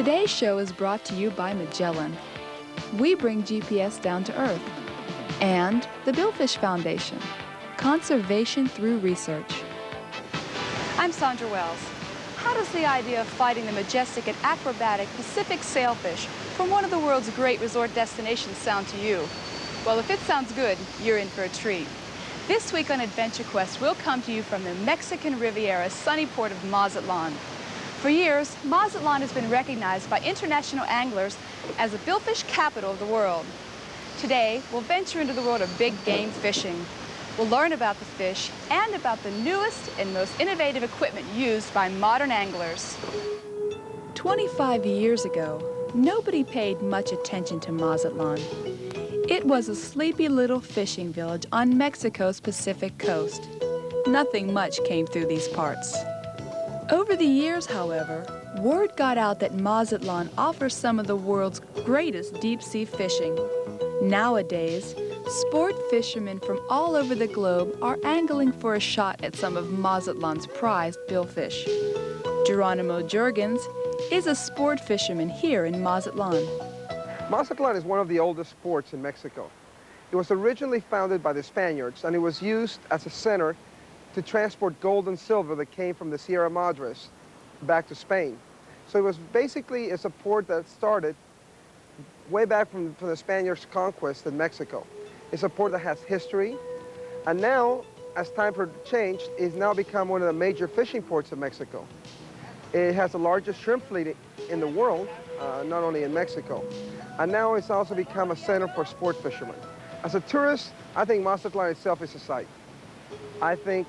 Today's show is brought to you by Magellan. We bring GPS down to Earth. And the Billfish Foundation, conservation through research. I'm Sandra Wells. How does the idea of fighting the majestic and acrobatic Pacific sailfish from one of the world's great resort destinations sound to you? Well, if it sounds good, you're in for a treat. This week on Adventure Quest, we'll come to you from the Mexican Riviera's sunny port of Mazatlán. For years, Mazatlán has been recognized by international anglers as the billfish capital of the world. Today, we'll venture into the world of big game fishing. We'll learn about the fish and about the newest and most innovative equipment used by modern anglers. 25 years ago, nobody paid much attention to Mazatlán. It was a sleepy little fishing village on Mexico's Pacific coast. Nothing much came through these parts. Over the years, however, word got out that Mazatlán offers some of the world's greatest deep-sea fishing. Nowadays, sport fishermen from all over the globe are angling for a shot at some of Mazatlán's prized billfish. Geronimo Jurgens is a sport fisherman here in Mazatlán. Mazatlán is one of the oldest ports in Mexico. It was originally founded by the Spaniards, and it was used as a center to transport gold and silver that came from the Sierra Madres back to Spain. So it was basically a port that started way back from the Spaniards' conquest in Mexico. It's a port that has history, and now, as time changed, it's now become one of the major fishing ports of Mexico. It has the largest shrimp fleet in the world, not only in Mexico. And now it's also become a center for sport fishermen. As a tourist, I think Mazatlán itself is a sight. I think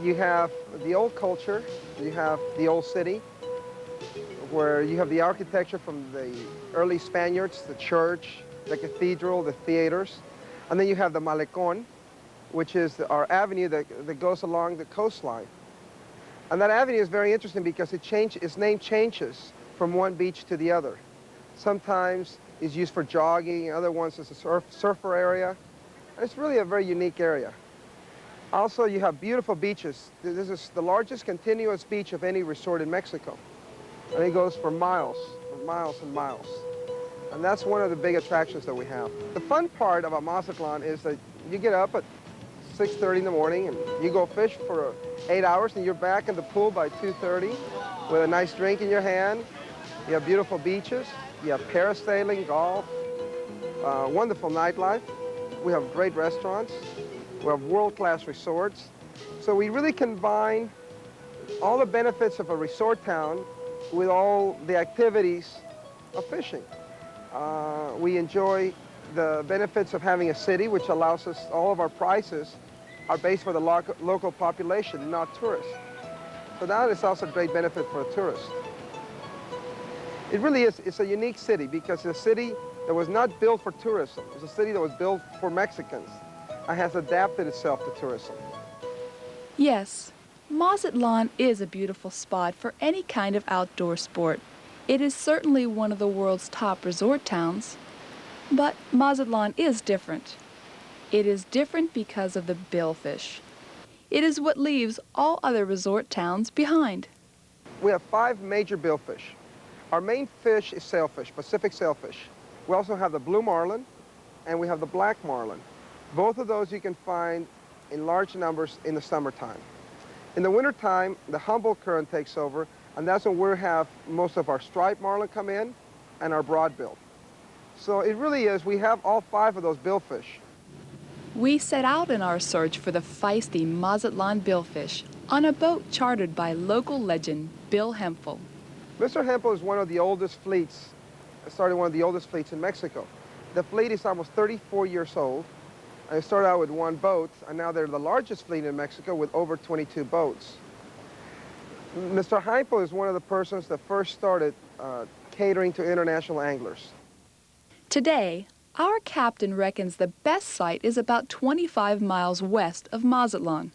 you have the old culture, you have the old city, where you have the architecture from the early Spaniards, the church, the cathedral, the theaters. And then you have the Malecón, which is our avenue that goes along the coastline. And that avenue is very interesting because its name changes from one beach to the other. Sometimes it's used for jogging, other ones as a surfer area. And it's really a very unique area. Also, you have beautiful beaches. This is the largest continuous beach of any resort in Mexico. And it goes for miles and miles. And that's one of the big attractions that we have. The fun part about Mazatlán is that you get up at 6:30 in the morning and you go fish for 8 hours and you're back in the pool by 2:30 with a nice drink in your hand. You have beautiful beaches. You have parasailing, golf, wonderful nightlife. We have great restaurants. We have world-class resorts. So we really combine all the benefits of a resort town with all the activities of fishing. We enjoy the benefits of having a city, which allows us, all of our prices are based for the local population, not tourists. So that is also a great benefit for a tourist. It really is, it's a unique city because it's a city that was not built for tourism. It's a city that was built for Mexicans and has adapted itself to tourism. Yes, Mazatlán is a beautiful spot for any kind of outdoor sport. It is certainly one of the world's top resort towns. But Mazatlán is different. It is different because of the billfish. It is what leaves all other resort towns behind. We have 5 major billfish. Our main fish is sailfish, Pacific sailfish. We also have the blue marlin and we have the black marlin. Both of those you can find in large numbers in the summertime. In the wintertime, the Humboldt current takes over, and that's when we have most of our striped marlin come in and our broadbill. So it really is, we have all 5 of those billfish. We set out in our search for the feisty Mazatlán billfish on a boat chartered by local legend Bill Hempel. Mr. Hempel is one of the oldest fleets, started one of the oldest fleets in Mexico. The fleet is almost 34 years old. They started out with 1 boat, and now they're the largest fleet in Mexico with over 22 boats. Mr. Hempel is one of the persons that first started catering to international anglers. Today, our captain reckons the best site is about 25 miles west of Mazatlán.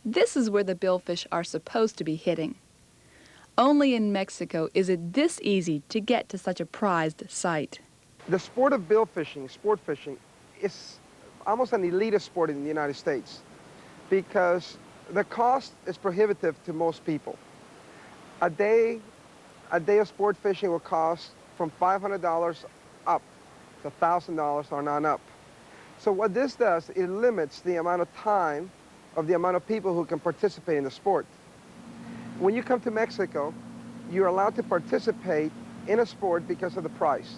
This is where the billfish are supposed to be hitting. Only in Mexico is it this easy to get to such a prized site. The sport of bill fishing, sport fishing, is almost an elitist sport in the United States because the cost is prohibitive to most people. A day A day of sport fishing will cost from $500 up to $1,000 or on up. So what this does, it limits the amount of time of the amount of people who can participate in the sport. When you come to Mexico, you're allowed to participate in a sport because of the price.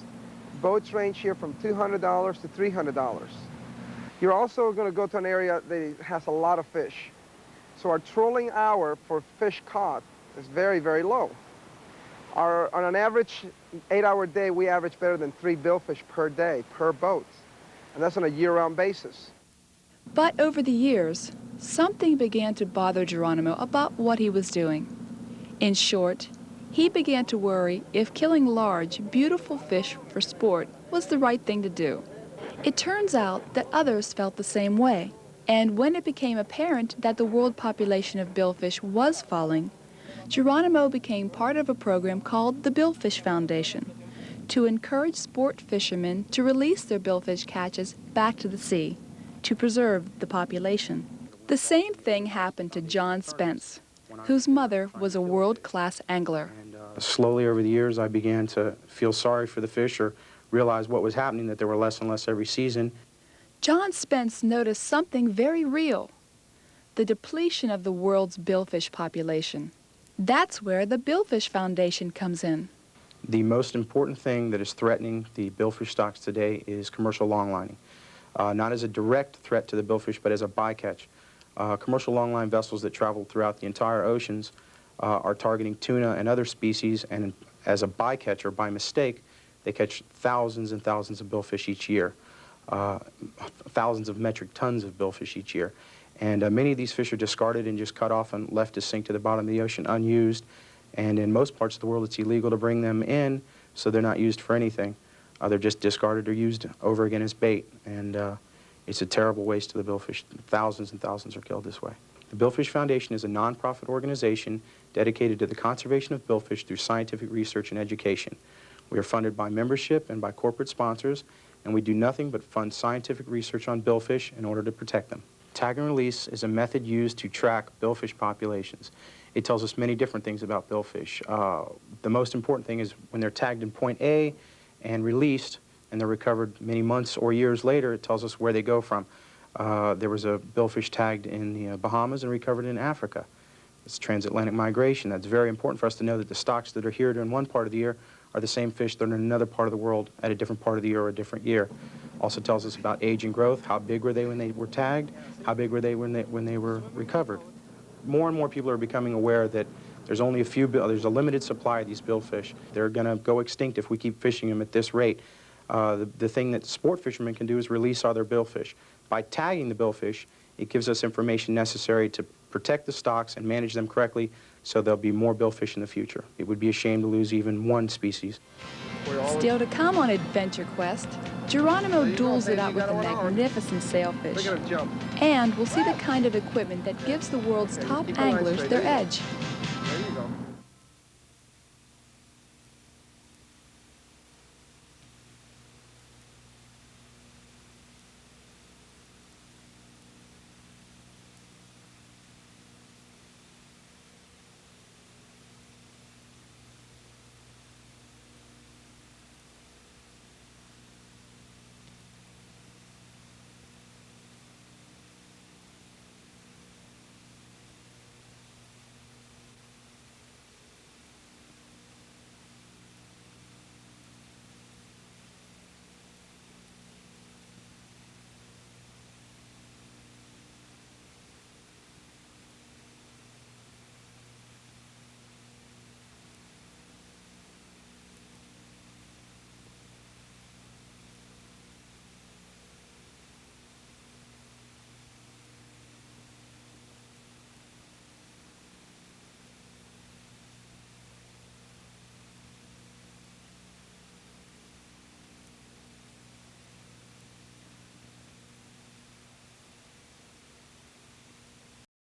Boats range here from $200 to $300. You're also going to go to an area that has a lot of fish. So our trolling hour for fish caught is very, very low. On an average 8-hour day, we average better than 3 billfish per day, per boat. And that's on a year-round basis. But over the years, something began to bother Geronimo about what he was doing. In short, he began to worry if killing large, beautiful fish for sport was the right thing to do. It turns out that others felt the same way, and when it became apparent that the world population of billfish was falling, Geronimo became part of a program called the Billfish Foundation to encourage sport fishermen to release their billfish catches back to the sea to preserve the population. The same thing happened to John Spence, whose mother was a world-class angler. Slowly over the years, I began to feel sorry for the fish or realize what was happening, that there were less and less every season. John Spence noticed something very real, the depletion of the world's billfish population. That's where the Billfish Foundation comes in. The most important thing that is threatening the billfish stocks today is commercial longlining. Not as a direct threat to the billfish, but as a bycatch. Commercial longline vessels that travel throughout the entire oceans are targeting tuna and other species, and as a bycatch or by mistake, they catch thousands and thousands of billfish each year, thousands of metric tons of billfish each year. And many of these fish are discarded and just cut off and left to sink to the bottom of the ocean unused. And in most parts of the world, it's illegal to bring them in, so they're not used for anything. They're just discarded or used over again as bait. And it's a terrible waste to the billfish. Thousands and thousands are killed this way. The Billfish Foundation is a nonprofit organization dedicated to the conservation of billfish through scientific research and education. We are funded by membership and by corporate sponsors, and we do nothing but fund scientific research on billfish in order to protect them. Tag and release is a method used to track billfish populations. It tells us many different things about billfish. The most important thing is when they're tagged in point A and released, and they're recovered many months or years later, it tells us where they go from. There was a billfish tagged in the Bahamas and recovered in Africa. It's transatlantic migration. That's very important for us to know that the stocks that are here during one part of the year are the same fish that are in another part of the world at a different part of the year or a different year. Also tells us about age and growth. How big were they when they were tagged? How big were they when they were recovered? More and more people are becoming aware that there's only there's a limited supply of these billfish. They're going to go extinct if we keep fishing them at this rate. The thing that sport fishermen can do is release other billfish. By tagging the billfish, it gives us information necessary to protect the stocks and manage them correctly, so there'll be more billfish in the future. It would be a shame to lose even one species. Still to come on Adventure Quest, Geronimo duels it out with the magnificent sailfish. And we'll see the kind of equipment that gives the world's top anglers their edge.